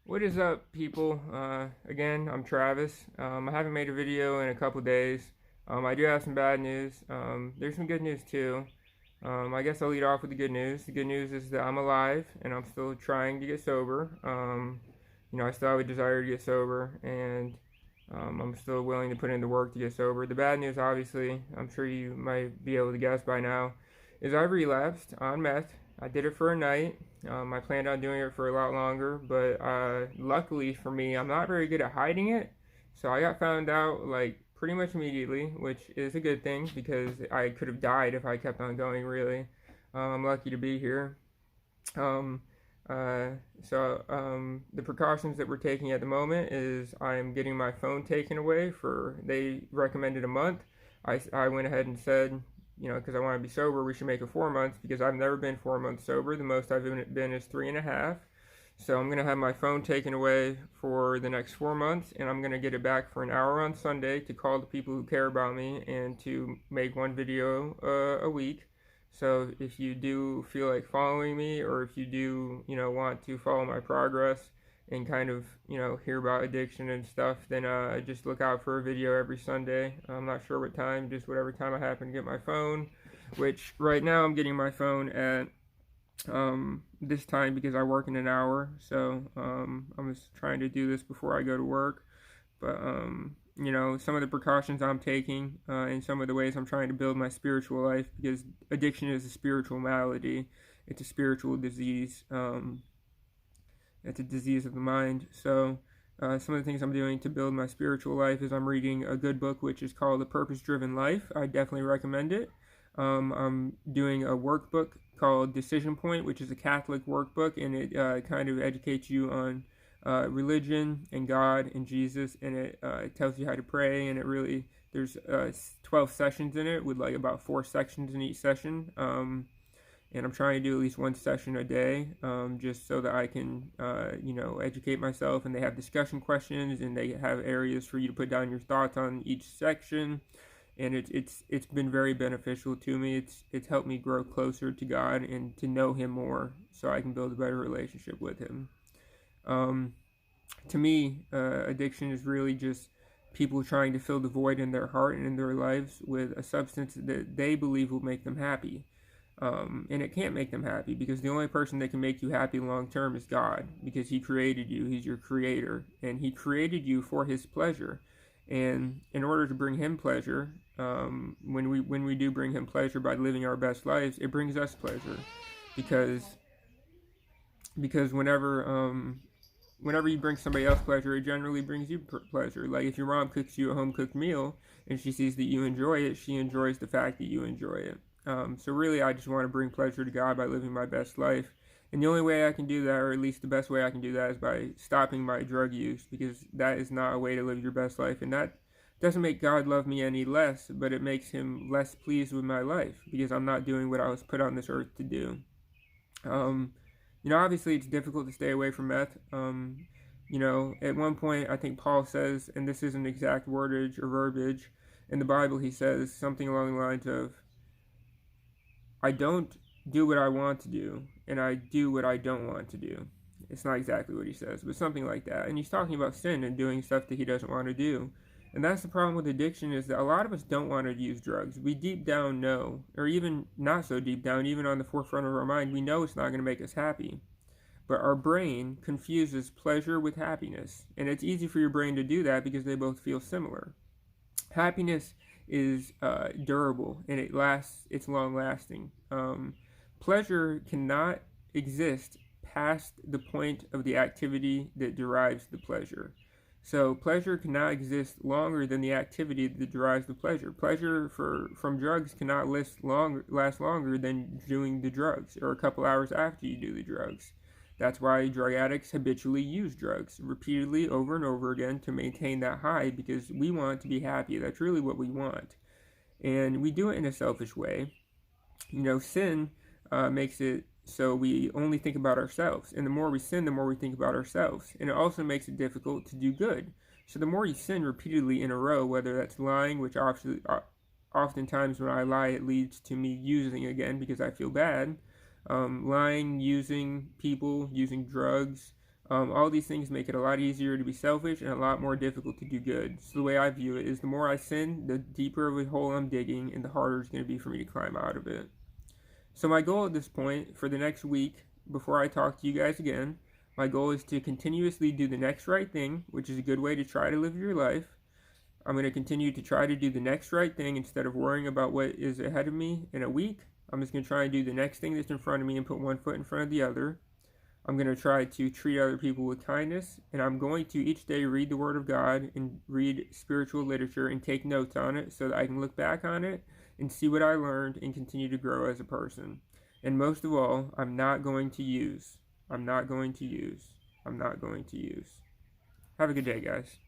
What is up, people? Again, I'm Travis. I haven't made a video in a couple days. I do have some bad news. There's some good news too. I guess I'll lead off with the good news. The good news is that I'm alive and I'm still trying to get sober. I still have a desire to get sober, and I'm still willing to put in the work to get sober. The bad news, obviously, I'm sure you might be able to guess by now, is I've relapsed on meth. I did it for a night. I planned on doing it for a lot longer, but luckily for me, I'm not very good at hiding it. So I got found out like pretty much immediately, which is a good thing because I could have died if I kept on going, really. I'm lucky to be here. Um, uh, the precautions that we're taking at the moment is I'm getting my phone taken away they recommended a month. I went ahead and said, because I want to be sober, we should make it 4 months because I've never been 4 months sober. The most I've been is 3.5. So I'm going to have my phone taken away for the next 4 months, and I'm going to get it back for an hour on Sunday to call the people who care about me and to make one video a week. So if you do feel like following me, or if you do, want to follow my progress and kind of, hear about addiction and stuff, then just look out for a video every Sunday. I'm not sure what time, just whatever time I happen to get my phone, which right now I'm getting my phone at this time because I work in an hour. So I'm just trying to do this before I go to work. But some of the precautions I'm taking and some of the ways I'm trying to build my spiritual life, because addiction is a spiritual malady. It's a spiritual disease. It's a disease of the mind. So some of the things I'm doing to build my spiritual life is I'm reading a good book which is called The Purpose Driven Life. I definitely recommend it. I'm doing a workbook called Decision Point, which is a Catholic workbook, and it kind of educates you on religion and God and Jesus, and it tells you how to pray, and there's 12 sessions in it with like about 4 sections in each session. And I'm trying to do at least one session a day, just so that I can, educate myself. And they have discussion questions, and they have areas for you to put down your thoughts on each section. And it's been very beneficial to me. It's helped me grow closer to God and to know Him more, so I can build a better relationship with Him. To me, addiction is really just people trying to fill the void in their heart and in their lives with a substance that they believe will make them happy. And it can't make them happy, because the only person that can make you happy long term is God, because He created you. He's your creator, and He created you for His pleasure. And in order to bring Him pleasure, when we do bring Him pleasure by living our best lives, it brings us pleasure, because whenever you bring somebody else pleasure, it generally brings you pleasure. Like if your mom cooks you a home cooked meal and she sees that you enjoy it, she enjoys the fact that you enjoy it. So really, I just want to bring pleasure to God by living my best life. And the only way I can do that, or at least the best way I can do that, is by stopping my drug use, because that is not a way to live your best life. And that doesn't make God love me any less, but it makes Him less pleased with my life, because I'm not doing what I was put on this earth to do. Obviously it's difficult to stay away from meth. At one point, I think Paul says, and this isn't exact wordage or verbiage, in the Bible he says something along the lines of, I don't do what I want to do, and I do what I don't want to do. It's not exactly what he says, but something like that. And he's talking about sin and doing stuff that he doesn't want to do. And that's the problem with addiction, is that a lot of us don't want to use drugs. We deep down know, or even not so deep down, even on the forefront of our mind, we know it's not going to make us happy. But our brain confuses pleasure with happiness. And it's easy for your brain to do that because they both feel similar. Happiness is durable, and it's long lasting. Pleasure cannot exist past the point of the activity that derives the pleasure. So pleasure cannot exist longer than the activity that derives the pleasure. Pleasure from drugs cannot last longer than doing the drugs, or a couple hours after you do the drugs. That's why drug addicts habitually use drugs repeatedly over and over again to maintain that high, because we want to be happy. That's really what we want. And we do it in a selfish way. Sin makes it so we only think about ourselves. And the more we sin, the more we think about ourselves. And it also makes it difficult to do good. So the more you sin repeatedly in a row, whether that's lying, which oftentimes when I lie, it leads to me using again because I feel bad. Lying, using people, using drugs, All these things make it a lot easier to be selfish and a lot more difficult to do good. So the way I view it is the more I sin, the deeper of a hole I'm digging, and the harder it's going to be for me to climb out of it. So my goal at this point for the next week, before I talk to you guys again, my goal is to continuously do the next right thing, which is a good way to try to live your life. I'm going to continue to try to do the next right thing instead of worrying about what is ahead of me in a week. I'm just going to try and do the next thing that's in front of me and put one foot in front of the other. I'm going to try to treat other people with kindness, and I'm going to each day read the Word of God and read spiritual literature and take notes on it so that I can look back on it and see what I learned and continue to grow as a person. And most of all, I'm not going to use. I'm not going to use. I'm not going to use. Have a good day, guys.